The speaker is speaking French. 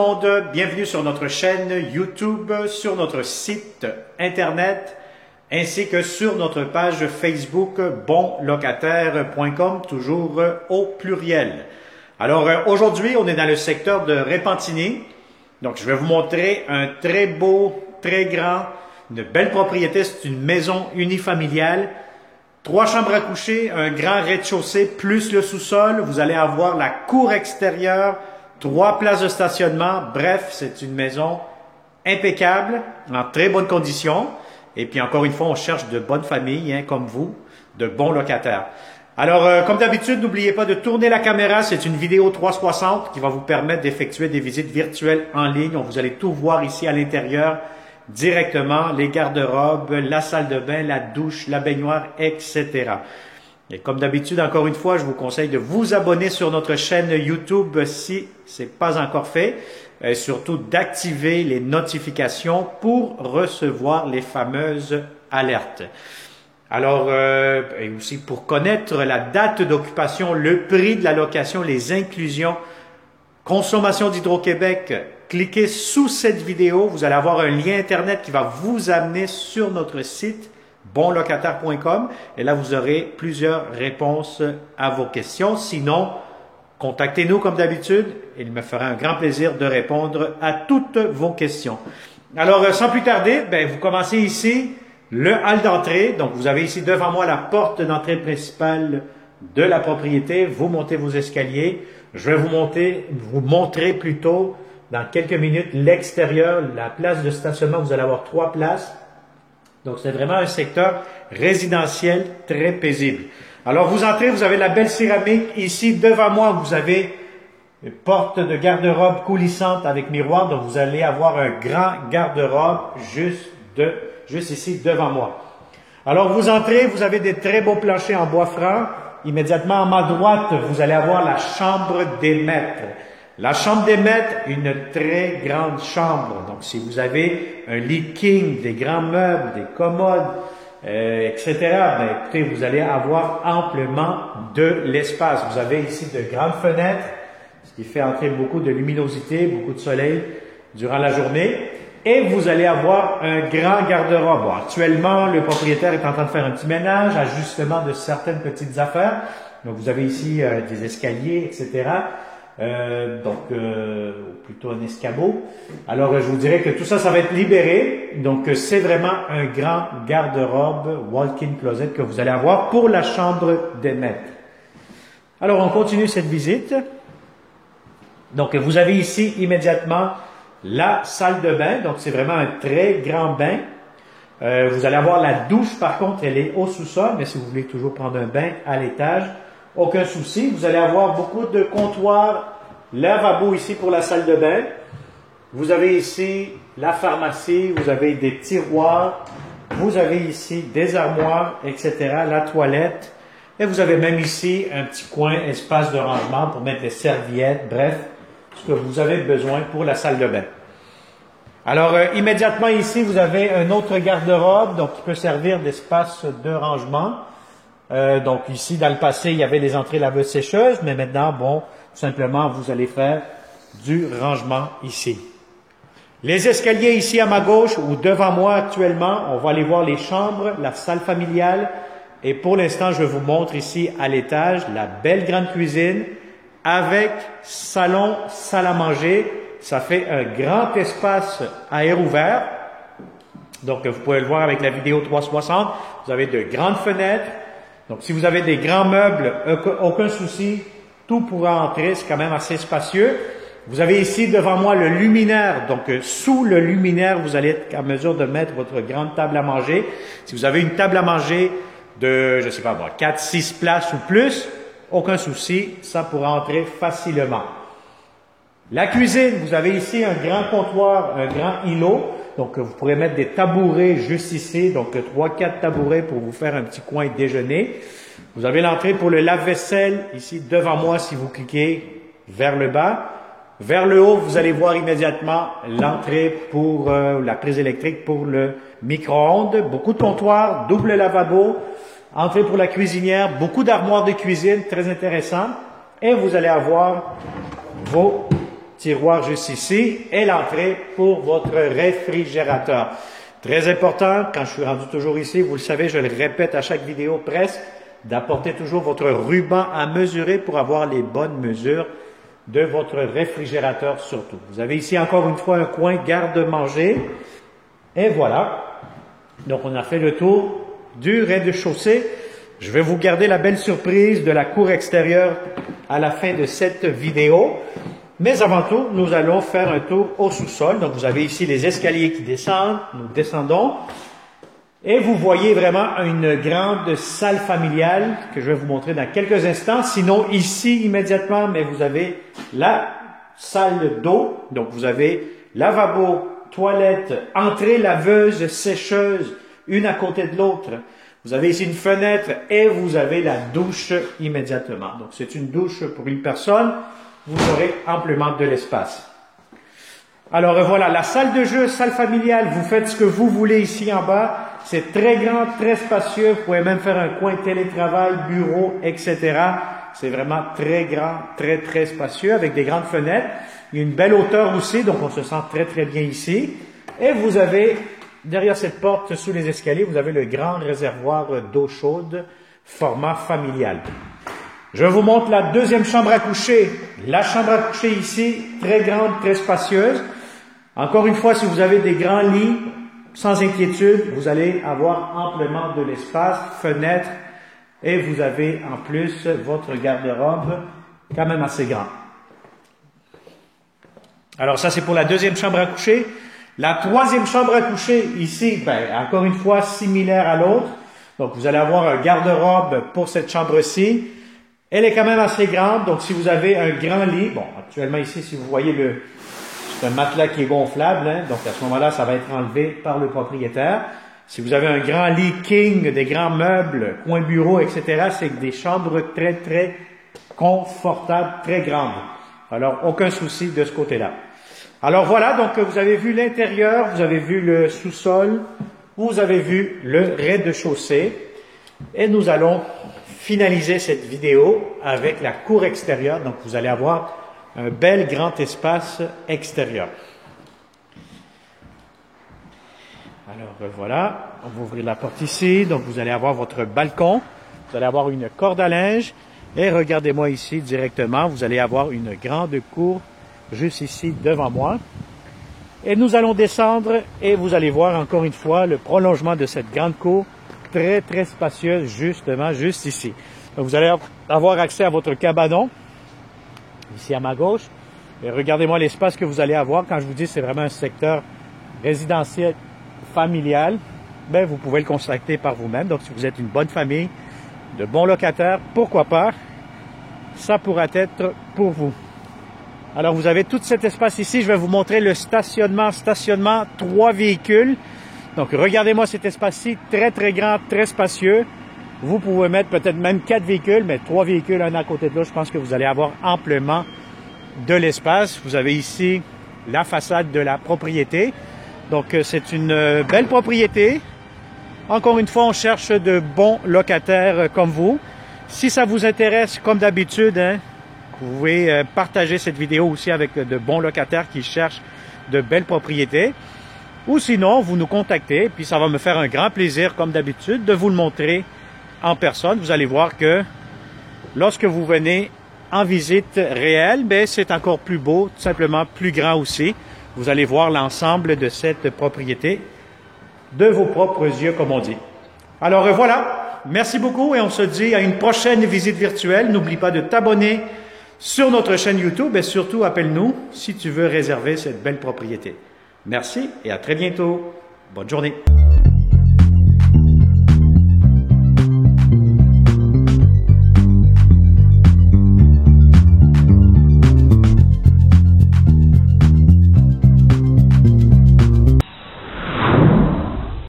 monde, bienvenue sur notre chaîne YouTube, sur notre site internet, ainsi que sur notre page Facebook bonlocataire.com, toujours au pluriel. Alors aujourd'hui, on est dans le secteur de Repentigny, donc je vais vous montrer un très beau, très grand, une belle propriété, c'est une maison unifamiliale. 3 chambres à coucher, un grand rez-de-chaussée plus le sous-sol. Vous allez avoir la cour extérieure, 3 places de stationnement. Bref, c'est une maison impeccable, en très bonne condition. Et puis encore une fois, on cherche de bonnes familles, hein, comme vous, de bons locataires. Alors, comme d'habitude, n'oubliez pas de tourner la caméra. C'est une vidéo 360 qui va vous permettre d'effectuer des visites virtuelles en ligne. Vous allez tout voir ici à l'intérieur. Directement, les garde-robes, la salle de bain, la douche, la baignoire, etc. Et comme d'habitude, encore une fois, je vous conseille de vous abonner sur notre chaîne YouTube si ce n'est pas encore fait. Et surtout d'activer les notifications pour recevoir les fameuses alertes. Alors, et aussi pour connaître la date d'occupation, le prix de la location, les inclusions, consommation d'Hydro-Québec, cliquez sous cette vidéo, vous allez avoir un lien Internet qui va vous amener sur notre site bonlocataire.com et là vous aurez plusieurs réponses à vos questions. Sinon, contactez-nous comme d'habitude, il me fera un grand plaisir de répondre à toutes vos questions. Alors, sans plus tarder, vous commencez ici le hall d'entrée. Donc, vous avez ici devant moi la porte d'entrée principale de la propriété. Vous montez vos escaliers. Je vais vous montrer plutôt dans quelques minutes l'extérieur, la place de stationnement. Vous allez avoir 3 places. Donc, c'est vraiment un secteur résidentiel très paisible. Alors, vous entrez, vous avez la belle céramique. Ici, devant moi, vous avez une porte de garde-robe coulissante avec miroir. Donc, vous allez avoir un grand garde-robe juste ici devant moi. Alors, vous entrez, vous avez des très beaux planchers en bois franc. Immédiatement à ma droite, vous allez avoir la chambre des maîtres. La chambre des maîtres, une très grande chambre. Donc, si vous avez un lit king, des grands meubles, des commodes, etc., écoutez, vous allez avoir amplement de l'espace. Vous avez ici de grandes fenêtres, ce qui fait entrer beaucoup de luminosité, beaucoup de soleil durant la journée. Et vous allez avoir un grand garde-robe. Bon, actuellement, le propriétaire est en train de faire un petit ménage, ajustement de certaines petites affaires. Donc, vous avez ici des escaliers, etc. Plutôt un escabeau. Alors, je vous dirais que tout ça, ça va être libéré. Donc, c'est vraiment un grand garde-robe walk-in closet que vous allez avoir pour la chambre des maîtres. Alors, on continue cette visite. Donc, vous avez ici immédiatement la salle de bain. Donc, c'est vraiment un très grand bain. Vous allez avoir la douche, par contre, elle est au sous-sol, mais si vous voulez toujours prendre un bain à l'étage, aucun souci. Vous allez avoir beaucoup de comptoirs, lavabo ici pour la salle de bain. Vous avez ici la pharmacie, vous avez des tiroirs, vous avez ici des armoires, etc., la toilette. Et vous avez même ici un petit coin, espace de rangement pour mettre des serviettes, bref, ce que vous avez besoin pour la salle de bain. Alors, immédiatement ici, vous avez un autre garde-robe, donc qui peut servir d'espace de rangement. Donc ici, dans le passé, il y avait les entrées laveuses-sécheuses, mais maintenant, bon, tout simplement, vous allez faire du rangement ici. Les escaliers ici à ma gauche ou devant moi actuellement, on va aller voir les chambres, la salle familiale. Et pour l'instant, je vous montre ici à l'étage la belle grande cuisine avec salon, salle à manger. Ça fait un grand espace à air ouvert. Donc, vous pouvez le voir avec la vidéo 360. Vous avez de grandes fenêtres. Donc, si vous avez des grands meubles, aucun souci, tout pourra entrer. C'est quand même assez spacieux. Vous avez ici devant moi le luminaire. Donc, sous le luminaire, vous allez être en mesure de mettre votre grande table à manger. Si vous avez une table à manger de, je sais pas, 4, 6 places ou plus, aucun souci, ça pourra entrer facilement. La cuisine, vous avez ici un grand comptoir, un grand îlot. Donc, vous pourrez mettre des tabourets juste ici. Donc, 3-4 tabourets pour vous faire un petit coin déjeuner. Vous avez l'entrée pour le lave-vaisselle ici devant moi si vous cliquez vers le bas. Vers le haut, vous allez voir immédiatement l'entrée pour la prise électrique pour le micro-ondes. Beaucoup de comptoirs, double lavabo. Entrée pour la cuisinière, beaucoup d'armoires de cuisine, très intéressant. Et vous allez avoir vos tiroir juste ici et l'entrée pour votre réfrigérateur. Très important, quand je suis rendu toujours ici, vous le savez, je le répète à chaque vidéo presque, d'apporter toujours votre ruban à mesurer pour avoir les bonnes mesures de votre réfrigérateur surtout. Vous avez ici encore une fois un coin garde-manger. Et voilà. Donc on a fait le tour du rez-de-chaussée. Je vais vous garder la belle surprise de la cour extérieure à la fin de cette vidéo. Mais avant tout, nous allons faire un tour au sous-sol. Donc vous avez ici les escaliers qui descendent. Nous descendons. Et vous voyez vraiment une grande salle familiale que je vais vous montrer dans quelques instants. Sinon, ici immédiatement, mais vous avez la salle d'eau. Donc vous avez lavabo, toilette, entrée laveuse, sécheuse, une à côté de l'autre. Vous avez ici une fenêtre et vous avez la douche immédiatement. Donc c'est une douche pour une personne. Vous aurez amplement de l'espace. Alors voilà, la salle de jeu, salle familiale, vous faites ce que vous voulez ici en bas. C'est très grand, très spacieux. Vous pouvez même faire un coin télétravail, bureau, etc. C'est vraiment très grand, très, très spacieux avec des grandes fenêtres. Il y a une belle hauteur aussi, donc on se sent très, très bien ici. Et vous avez, derrière cette porte, sous les escaliers, vous avez le grand réservoir d'eau chaude, format familial. Je vous montre la deuxième chambre à coucher. La chambre à coucher ici, très grande, très spacieuse. Encore une fois, si vous avez des grands lits, sans inquiétude, vous allez avoir amplement de l'espace, fenêtre, et vous avez en plus votre garde-robe quand même assez grand. Alors ça, c'est pour la deuxième chambre à coucher. La troisième chambre à coucher, ici, encore une fois, similaire à l'autre. Donc, vous allez avoir un garde-robe pour cette chambre-ci. Elle est quand même assez grande, donc si vous avez un grand lit, bon, actuellement ici, si vous voyez c'est un matelas qui est gonflable, hein, donc à ce moment-là, ça va être enlevé par le propriétaire. Si vous avez un grand lit king, des grands meubles, coin bureau, etc., c'est des chambres très, très confortables, très grandes. Alors, aucun souci de ce côté-là. Alors voilà, donc vous avez vu l'intérieur, vous avez vu le sous-sol, vous avez vu le rez-de-chaussée, et nous allons finaliser cette vidéo avec la cour extérieure. Donc, vous allez avoir un bel grand espace extérieur. Alors, voilà. On va ouvrir la porte ici. Donc, vous allez avoir votre balcon. Vous allez avoir une corde à linge. Et regardez-moi ici directement. Vous allez avoir une grande cour juste ici devant moi. Et nous allons descendre et vous allez voir encore une fois le prolongement de cette grande cour très, très spacieuse, justement, juste ici. Donc, vous allez avoir accès à votre cabanon, ici à ma gauche. Et regardez-moi l'espace que vous allez avoir. Quand je vous dis c'est vraiment un secteur résidentiel familial, vous pouvez le constater par vous-même. Donc, si vous êtes une bonne famille, de bons locataires, pourquoi pas, ça pourra être pour vous. Alors, vous avez tout cet espace ici. Je vais vous montrer le stationnement. Stationnement, 3 véhicules. Donc, regardez-moi cet espace-ci, très, très grand, très spacieux. Vous pouvez mettre peut-être même 4 véhicules, mais 3 véhicules, un à côté de l'autre. Je pense que vous allez avoir amplement de l'espace. Vous avez ici la façade de la propriété. Donc, c'est une belle propriété. Encore une fois, on cherche de bons locataires comme vous. Si ça vous intéresse, comme d'habitude, vous pouvez partager cette vidéo aussi avec de bons locataires qui cherchent de belles propriétés. Ou sinon, vous nous contactez, puis ça va me faire un grand plaisir, comme d'habitude, de vous le montrer en personne. Vous allez voir que lorsque vous venez en visite réelle, c'est encore plus beau, tout simplement plus grand aussi. Vous allez voir l'ensemble de cette propriété de vos propres yeux, comme on dit. Alors voilà, merci beaucoup et on se dit à une prochaine visite virtuelle. N'oublie pas de t'abonner sur notre chaîne YouTube et surtout appelle-nous si tu veux réserver cette belle propriété. Merci et à très bientôt. Bonne journée.